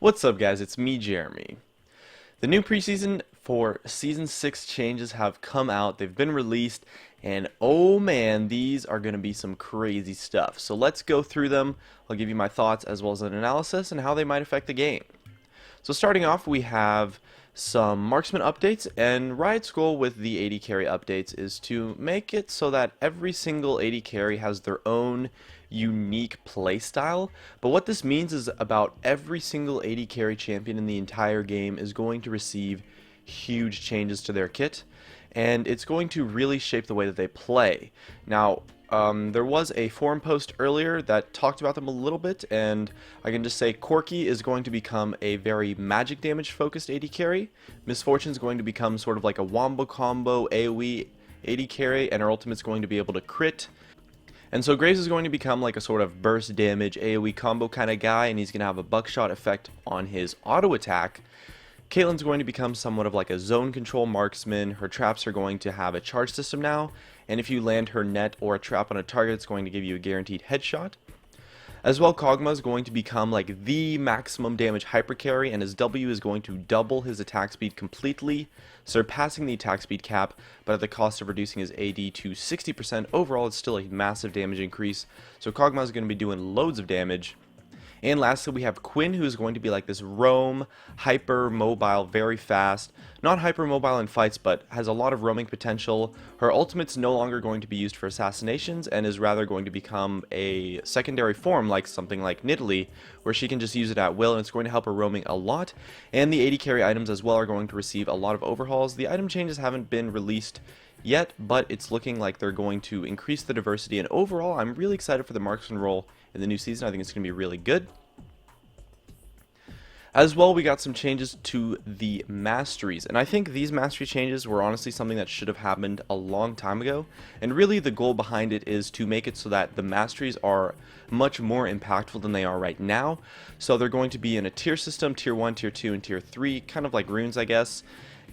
What's up, guys? It's me, Jeremy. The new preseason for Season 6 changes have come out. They've been released, and oh man, these are going to be some crazy stuff. So let's go through them. I'll give you my thoughts as well as an analysis and how they might affect the game. So starting off, we have some marksman updates, and Riot's goal with the AD carry updates is to make it so that every single AD carry has their own unique playstyle. But what this means is about every single AD carry champion in the entire game is going to receive huge changes to their kit, and it's going to really shape the way that they play. Now, there was a forum post earlier that talked about them a little bit, and I can just say Corki is going to become a very magic damage focused AD carry. Misfortune is going to become sort of like a wombo combo AoE AD carry, and her ultimate's going to be able to crit. And so Graves is going to become like a sort of burst damage AoE combo kind of guy, and he's going to have a buckshot effect on his auto attack. Caitlyn's going to become somewhat of like a zone control marksman. Her traps are going to have a charge system now, and if you land her net or a trap on a target, it's going to give you a guaranteed headshot. As well, Kog'Maw is going to become like the maximum damage hyper carry, and his W is going to double his attack speed completely, surpassing the attack speed cap, but at the cost of reducing his AD to 60%. Overall, it's still a massive damage increase, so Kog'Maw is going to be doing loads of damage. And lastly, we have Quinn, who is going to be like this roam, hyper mobile, very fast. Not hyper mobile in fights, but has a lot of roaming potential. Her ultimate's no longer going to be used for assassinations, and is rather going to become a secondary form, like something like Nidalee, where she can just use it at will, and it's going to help her roaming a lot. And the AD carry items as well are going to receive a lot of overhauls. The item changes haven't been released yet, but it's looking like they're going to increase the diversity, and overall, I'm really excited for the marksman role in the new season. I think it's going to be really good. As well, we got some changes to the masteries, and I think these mastery changes were honestly something that should have happened a long time ago, and really the goal behind it is to make it so that the masteries are much more impactful than they are right now. So they're going to be in a tier system, tier 1, tier 2, and tier 3, kind of like runes, I guess.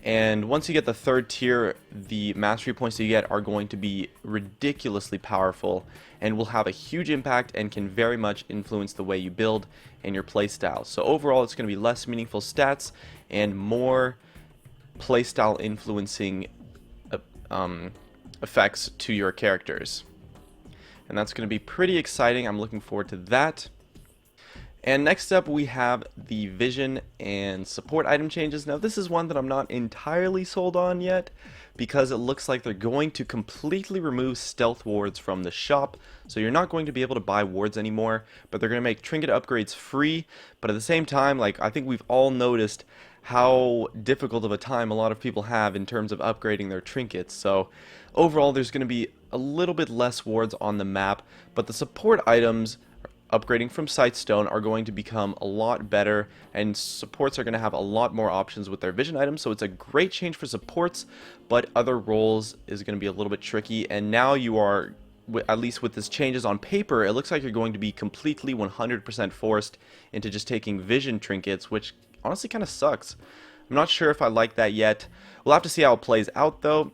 And once you get the third tier, the mastery points that you get are going to be ridiculously powerful and will have a huge impact and can very much influence the way you build and your playstyle. So overall, it's going to be less meaningful stats and more playstyle influencing effects to your characters. And that's going to be pretty exciting. I'm looking forward to that. And next up, we have the vision and support item changes. Now, this is one that I'm not entirely sold on yet, because it looks like they're going to completely remove stealth wards from the shop. So you're not going to be able to buy wards anymore, but they're going to make trinket upgrades free. But at the same time, like, I think we've all noticed how difficult of a time a lot of people have in terms of upgrading their trinkets. So overall, there's going to be a little bit less wards on the map, but the support items upgrading from Sightstone are going to become a lot better, and supports are going to have a lot more options with their vision items. So it's a great change for supports, but other roles is going to be a little bit tricky. And now you are, at least with this changes on paper, it looks like you're going to be completely 100% forced into just taking vision trinkets, which honestly kind of sucks. I'm not sure if I like that yet. We'll have to see how it plays out though.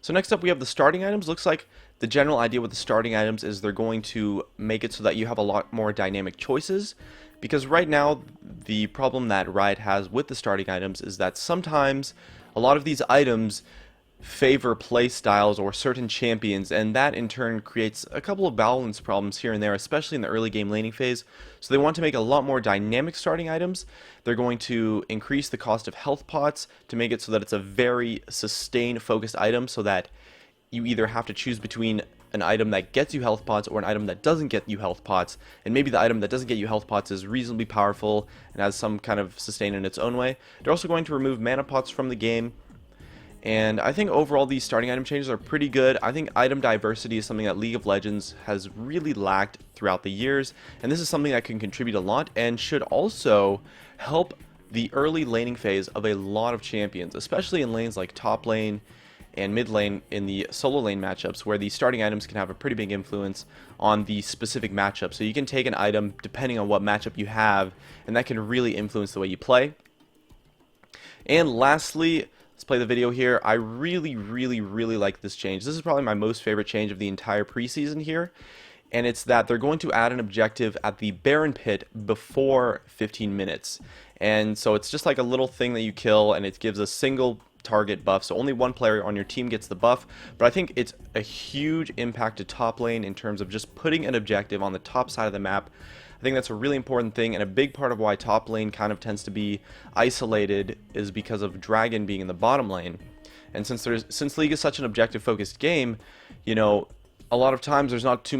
So next up, we have the starting items. Looks like the general idea with the starting items is they're going to make it so that you have a lot more dynamic choices, because right now the problem that Riot has with the starting items is that sometimes a lot of these items favor play styles or certain champions, and that in turn creates a couple of balance problems here and there, especially in the early game laning phase. So they want to make a lot more dynamic starting items. They're going to increase the cost of health pots to make it so that it's a very sustain focused item, so that you either have to choose between an item that gets you health pots or an item that doesn't get you health pots, and maybe the item that doesn't get you health pots is reasonably powerful and has some kind of sustain in its own way. They're also going to remove mana pots from the game. And I think overall these starting item changes are pretty good. I think item diversity is something that League of Legends has really lacked throughout the years, and this is something that can contribute a lot and should also help the early laning phase of a lot of champions, especially in lanes like top lane and mid lane in the solo lane matchups, where the starting items can have a pretty big influence on the specific matchup. So you can take an item depending on what matchup you have, and that can really influence the way you play. And lastly, let's play the video here. I really like this change. This is probably my most favorite change of the entire preseason here. and it's that they're going to add an objective at the Baron Pit before 15 minutes. And so it's just like a little thing that you kill, and it gives a single target buff, so only one player on your team gets the buff. But I think it's a huge impact to top lane in terms of just putting an objective on the top side of the map. I think that's a really important thing, and a big part of why top lane kind of tends to be isolated is because of Dragon being in the bottom lane. And since League is such an objective focused game, you know, a lot of times there's not too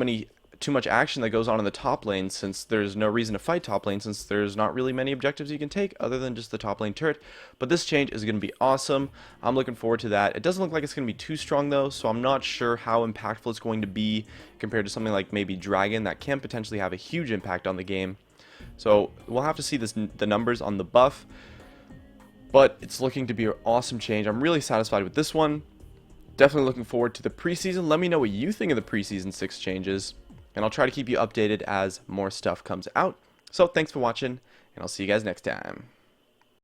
much action that goes on in the top lane, since there's no reason to fight top lane, since there's not really many objectives you can take other than just the top lane turret. But this change is going to be awesome. I'm looking forward to that. It doesn't look like it's going to be too strong though, so I'm not sure how impactful it's going to be compared to something like maybe Dragon that can potentially have a huge impact on the game. So we'll have to see the numbers on the buff, but it's looking to be an awesome change. I'm really satisfied with this one. Definitely looking forward to the preseason. Let me know what you think of the preseason 6 changes, and I'll try to keep you updated as more stuff comes out. So thanks for watching, and I'll see you guys next time.